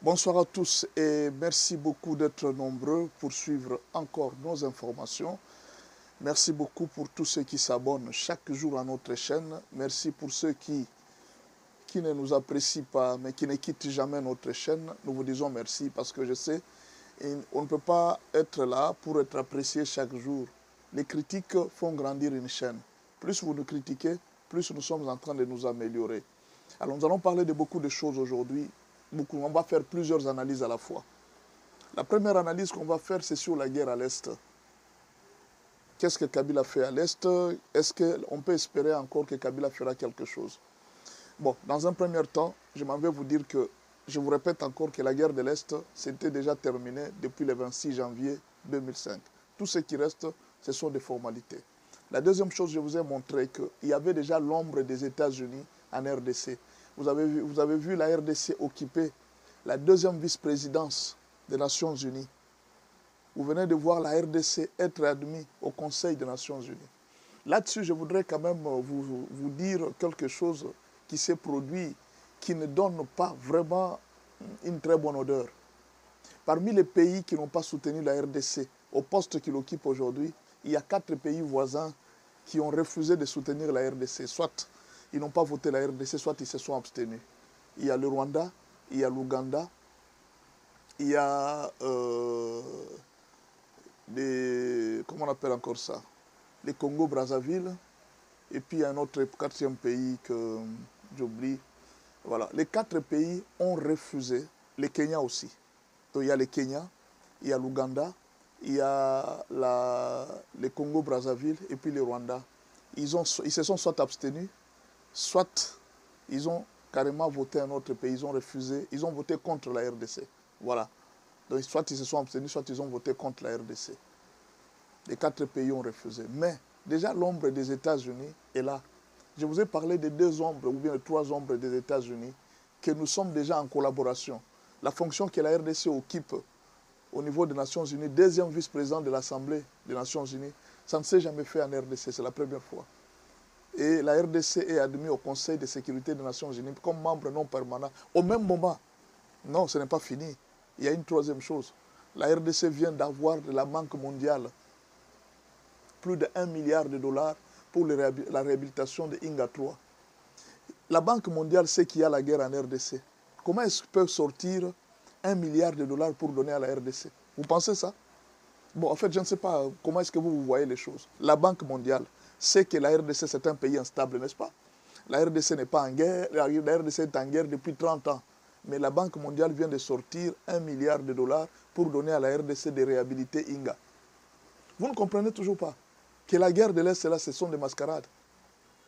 Bonsoir à tous et merci beaucoup d'être nombreux pour suivre encore nos informations. Merci beaucoup pour tous ceux qui s'abonnent chaque jour à notre chaîne. Merci pour ceux qui ne nous apprécient pas mais qui ne quittent jamais notre chaîne. Nous vous disons merci parce que je sais, on ne peut pas être là pour être apprécié chaque jour. Les critiques font grandir une chaîne. Plus vous nous critiquez, plus nous sommes en train de nous améliorer. Alors nous allons parler de beaucoup de choses aujourd'hui. On va faire plusieurs analyses à la fois. La première analyse qu'on va faire, c'est sur la guerre à l'Est. Qu'est-ce que Kabila fait à l'Est? Est-ce qu'on peut espérer encore que Kabila fera quelque chose? Bon, dans un premier temps, je m'en vais vous dire que, je vous répète encore que la guerre de l'Est, c'était déjà terminé depuis le 26 janvier 2005. Tout ce qui reste, ce sont des formalités. La deuxième chose, je vous ai montré qu'il y avait déjà l'ombre des États-Unis en RDC. Vous avez vu la RDC occuper la deuxième vice-présidence des Nations Unies. Vous venez de voir la RDC être admise au Conseil des Nations Unies. Là-dessus, je voudrais quand même vous dire quelque chose qui s'est produit, qui ne donne pas vraiment une très bonne odeur. Parmi les pays qui n'ont pas soutenu la RDC au poste qu'il occupe aujourd'hui, il y a 4 pays voisins qui ont refusé de soutenir la RDC. Soit ils n'ont pas voté la RDC, soit ils se sont abstenus. Il y a le Rwanda, il y a l'Ouganda, il y a comment on appelle encore ça? Les Congo-Brazzaville, et puis il y a un autre 4e pays que j'oublie. Voilà, les 4 pays ont refusé, le Kenya aussi. Donc il y a le Kenya, il y a l'Ouganda, il y a le Congo-Brazzaville et puis le Rwanda. Ils se sont soit abstenus, soit ils ont carrément voté un autre pays, ils ont refusé, ils ont voté contre la RDC. Voilà. Donc soit ils se sont abstenus, soit ils ont voté contre la RDC. Les 4 pays ont refusé. Mais déjà l'ombre des États-Unis est là. Je vous ai parlé des 2 ombres ou bien les 3 ombres des États-Unis, que nous sommes déjà en collaboration. La fonction que la RDC occupe au niveau des Nations Unies, 2e vice-président de l'Assemblée des Nations Unies, ça ne s'est jamais fait en RDC, c'est la première fois. Et la RDC est admise au Conseil de sécurité des Nations Unies comme membre non permanent. Au même moment, non, ce n'est pas fini. Il y a une 3e chose. La RDC vient d'avoir de la Banque mondiale plus de 1 milliard de dollars pour la réhabilitation de Inga 3. La Banque mondiale sait qu'il y a la guerre en RDC. Comment est-ce qu'ils peuvent sortir 1 milliard de dollars pour donner à la RDC? Vous pensez ça? Bon, en fait, je ne sais pas comment est-ce que vous voyez les choses. La Banque mondiale sait que la RDC, c'est un pays instable, n'est-ce pas? La RDC n'est pas en guerre, la RDC est en guerre depuis 30 ans. Mais la Banque mondiale vient de sortir 1 milliard de dollars pour donner à la RDC de réhabiliter Inga. Vous ne comprenez toujours pas que la guerre de l'Est, là, ce sont des mascarades.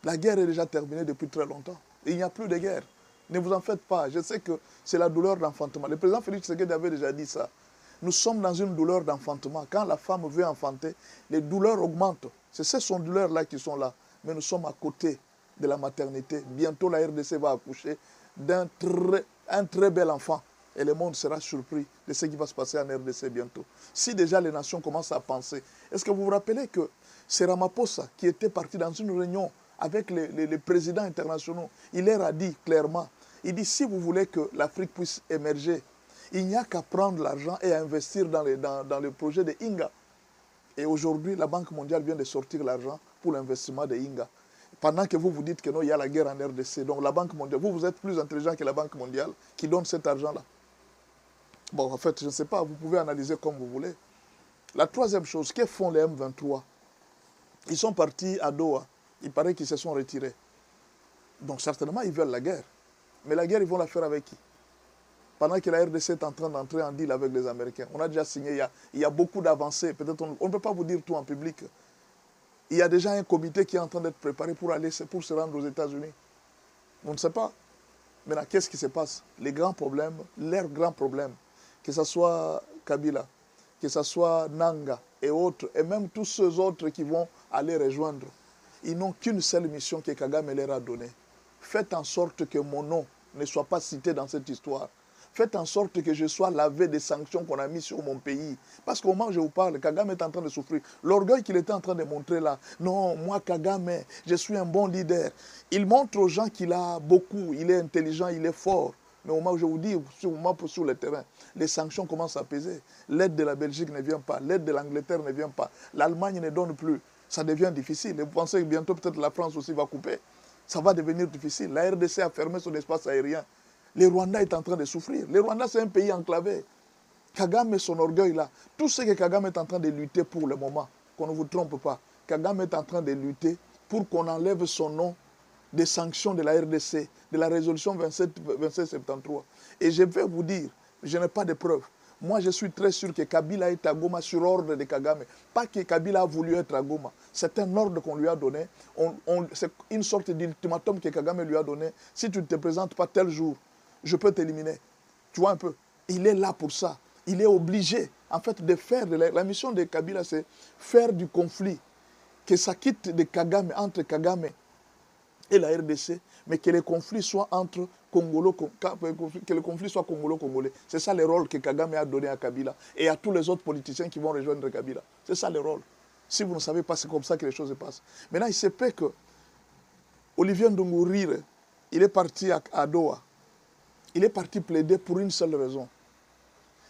La guerre est déjà terminée depuis très longtemps. Il n'y a plus de guerre. Ne vous en faites pas. Je sais que c'est la douleur d'enfantement. Le président Félix Tshisekedi avait déjà dit ça. Nous sommes dans une douleur d'enfantement. Quand la femme veut enfanter, les douleurs augmentent. C'est ces douleurs-là qui sont là. Mais nous sommes à côté de la maternité. Bientôt, la RDC va accoucher d'un très bel enfant. Et le monde sera surpris de ce qui va se passer en RDC bientôt. Si déjà les nations commencent à penser, est-ce que vous vous rappelez que c'est Ramaphosa qui était parti dans une réunion avec les présidents internationaux? Il leur a dit clairement, il dit si vous voulez que l'Afrique puisse émerger, il n'y a qu'à prendre l'argent et à investir dans le projet de Inga. Et aujourd'hui, la Banque mondiale vient de sortir l'argent pour l'investissement de Inga. Pendant que vous vous dites que non, il y a la guerre en RDC. Donc la Banque mondiale, vous êtes plus intelligent que la Banque mondiale qui donne cet argent-là. Bon, en fait, je ne sais pas, vous pouvez analyser comme vous voulez. La 3e chose, que font les M23? Ils sont partis à Doha. Il paraît qu'ils se sont retirés. Donc certainement, ils veulent la guerre. Mais la guerre, ils vont la faire avec qui? Pendant que la RDC est en train d'entrer en deal avec les Américains. On a déjà signé, il y a beaucoup d'avancées. Peut-être on ne peut pas vous dire tout en public. Il y a déjà un comité qui est en train d'être préparé pour se rendre aux États-Unis. On ne sait pas. Maintenant, qu'est-ce qui se passe? Les grands problèmes, leurs grands problèmes, que ce soit Kabila, que ce soit Nanga et autres, et même tous ceux autres qui vont aller rejoindre, ils n'ont qu'une seule mission que Kagame leur a donnée. Faites en sorte que mon nom ne soit pas cité dans cette histoire. Faites en sorte que je sois lavé des sanctions qu'on a mises sur mon pays. Parce qu'au moment où je vous parle, Kagame est en train de souffrir. L'orgueil qu'il était en train de montrer là, non, moi Kagame, je suis un bon leader. Il montre aux gens qu'il a beaucoup, il est intelligent, il est fort. Mais au moment où je vous dis, sur le terrain, les sanctions commencent à peser. L'aide de la Belgique ne vient pas, l'aide de l'Angleterre ne vient pas, l'Allemagne ne donne plus. Ça devient difficile. Et vous pensez que bientôt peut-être la France aussi va couper. Ça va devenir difficile. La RDC a fermé son espace aérien. Le Rwanda est en train de souffrir. Le Rwanda, c'est un pays enclavé. Kagame et son orgueil là, tout ce que Kagame est en train de lutter pour le moment, qu'on ne vous trompe pas, Kagame est en train de lutter pour qu'on enlève son nom des sanctions de la RDC, de la résolution 2773. Et je vais vous dire, je n'ai pas de preuves. Moi, je suis très sûr que Kabila est à Goma sur ordre de Kagame. Pas que Kabila a voulu être à Goma. C'est un ordre qu'on lui a donné. C'est une sorte d'ultimatum que Kagame lui a donné. Si tu ne te présentes pas tel jour, je peux t'éliminer. Tu vois un peu? Il est là pour ça. Il est obligé, en fait, de faire... La mission de Kabila, c'est faire du conflit. Que ça quitte de Kagame, entre Kagame et la RDC, mais que le conflit soit entre Congolo, que le conflit soit congolo-congolais. C'est ça le rôle que Kagame a donné à Kabila et à tous les autres politiciens qui vont rejoindre Kabila. C'est ça le rôle. Si vous ne savez pas, c'est comme ça que les choses se passent. Maintenant, il se peut que Olivier Ndungu, il est parti à Doha. Il est parti plaider pour une seule raison.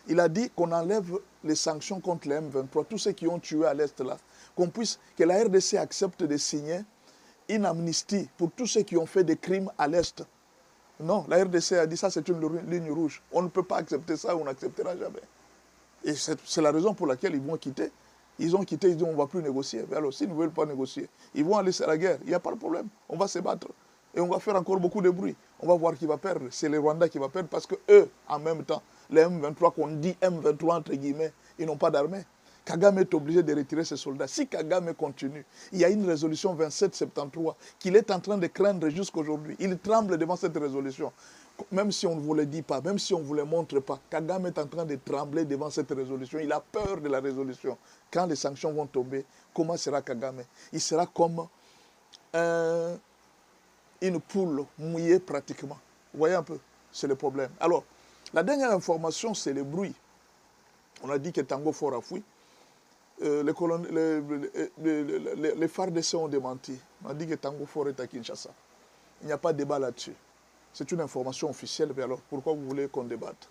Il a dit qu'on enlève les sanctions contre les M23, tous ceux qui ont tué à l'Est là, que la RDC accepte de signer une amnistie pour tous ceux qui ont fait des crimes à l'Est. Non, la RDC a dit ça, c'est une ligne rouge. On ne peut pas accepter ça, on n'acceptera jamais. Et c'est la raison pour laquelle ils vont quitter. Ils ont quitté, ils disent on ne va plus négocier. Mais alors, s'ils ne veulent pas négocier, ils vont aller à la guerre. Il n'y a pas de problème. On va se battre. Et on va faire encore beaucoup de bruit. On va voir qui va perdre. C'est les Rwandais qui va perdre parce que eux, en même temps, les M23 qu'on dit M23 entre guillemets, ils n'ont pas d'armée. Kagame est obligé de retirer ses soldats. Si Kagame continue, il y a une résolution 2773 qu'il est en train de craindre jusqu'aujourd'hui. Il tremble devant cette résolution. Même si on ne vous le dit pas, même si on ne vous le montre pas, Kagame est en train de trembler devant cette résolution. Il a peur de la résolution. Quand les sanctions vont tomber, comment sera Kagame? Il sera comme une poule mouillée pratiquement. Vous voyez un peu? C'est le problème. Alors, la dernière information, c'est le bruit. On a dit que Tango Fort a fui. Les FARDC ont démenti. On a dit que Tango Fort est à Kinshasa. Il n'y a pas de débat là-dessus. C'est une information officielle, mais alors pourquoi vous voulez qu'on débatte?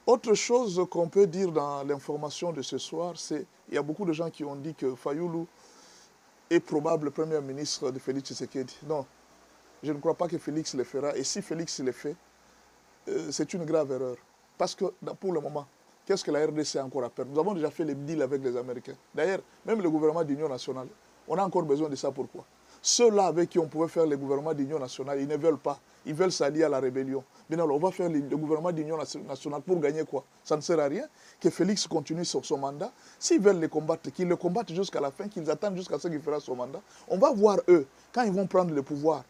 Autre chose qu'on peut dire dans l'information de ce soir, c'est qu'il y a beaucoup de gens qui ont dit que Fayulu est probable Premier ministre de Félix Tshisekedi. Non, je ne crois pas que Félix le fera. Et si Félix le fait, c'est une grave erreur. Parce que pour le moment, qu'est-ce que la RDC a encore à perdre? Nous avons déjà fait les deals avec les Américains. D'ailleurs, même le gouvernement d'union nationale, on a encore besoin de ça. Pourquoi? Ceux-là avec qui on pouvait faire le gouvernement d'union nationale, ils ne veulent pas. Ils veulent s'allier à la rébellion. Mais alors, on va faire le gouvernement d'union nationale pour gagner quoi? Ça ne sert à rien que Félix continue sur son mandat. S'ils veulent le combattre, qu'ils le combattent jusqu'à la fin, qu'ils attendent jusqu'à ce qu'il fera son mandat. On va voir eux, quand ils vont prendre le pouvoir.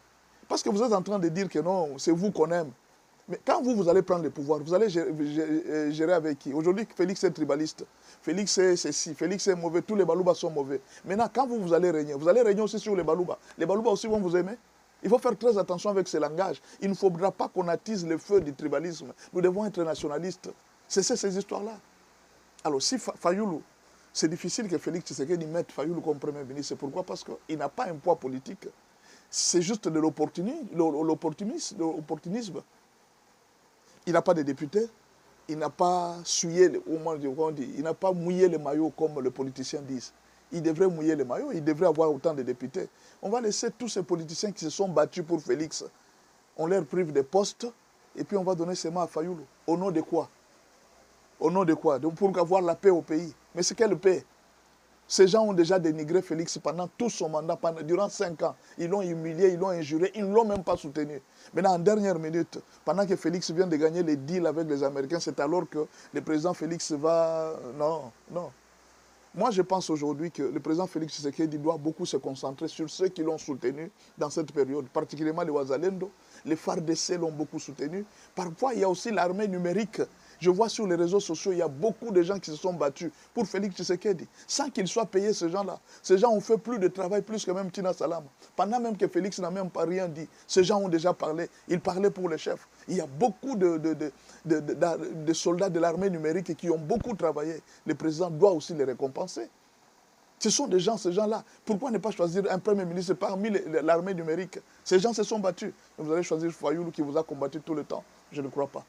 Parce que vous êtes en train de dire que non, c'est vous qu'on aime. Mais quand vous allez prendre le pouvoir, vous allez gérer avec qui? Aujourd'hui, Félix est tribaliste. Félix est ceci, Félix est mauvais, tous les Balouba sont mauvais. Maintenant, quand vous allez régner aussi sur les Balouba. Les Balouba aussi vont vous aimer. Il faut faire très attention avec ce langage. Il ne faudra pas qu'on attise le feu du tribalisme. Nous devons être nationalistes. C'est ces histoires-là. Alors, si Fayulu, c'est difficile que Félix Tshisekedi mette Fayulu comme Premier ministre. Pourquoi? Parce qu'il n'a pas un poids politique. C'est juste de l'opportunisme. Il n'a pas de députés. Il n'a pas il n'a pas mouillé les maillots comme les politiciens disent. Il devrait mouiller les maillots, il devrait avoir autant de députés. On va laisser tous ces politiciens qui se sont battus pour Félix. On leur prive des postes et puis on va donner ses mains à Fayulu. Au nom de quoi? Au nom de quoi? Donc pour avoir la paix au pays. Mais c'est quelle paix? Ces gens ont déjà dénigré Félix pendant tout son mandat, durant 5 ans. Ils l'ont humilié, ils l'ont injuré, ils ne l'ont même pas soutenu. Maintenant, en dernière minute, pendant que Félix vient de gagner les deals avec les Américains, c'est alors que le président Félix va... Non, non. Moi, je pense aujourd'hui que le président Félix Tshisekedi doit beaucoup se concentrer sur ceux qui l'ont soutenu dans cette période, particulièrement les Ouazalendo. Les FARDC l'ont beaucoup soutenu. Parfois, il y a aussi l'armée numérique. Je vois sur les réseaux sociaux, il y a beaucoup de gens qui se sont battus pour Félix Tshisekedi, sans qu'ils soient payés, ces gens-là. Ces gens ont fait plus de travail, plus que même Tina Salam. Pendant même que Félix n'a même pas rien dit, ces gens ont déjà parlé. Ils parlaient pour les chefs. Il y a beaucoup de soldats de l'armée numérique qui ont beaucoup travaillé. Le président doit aussi les récompenser. Ce sont des gens, ces gens-là. Pourquoi ne pas choisir un premier ministre parmi l'armée numérique? Ces gens se sont battus. Vous allez choisir Fayulu qui vous a combattu tout le temps. Je ne crois pas.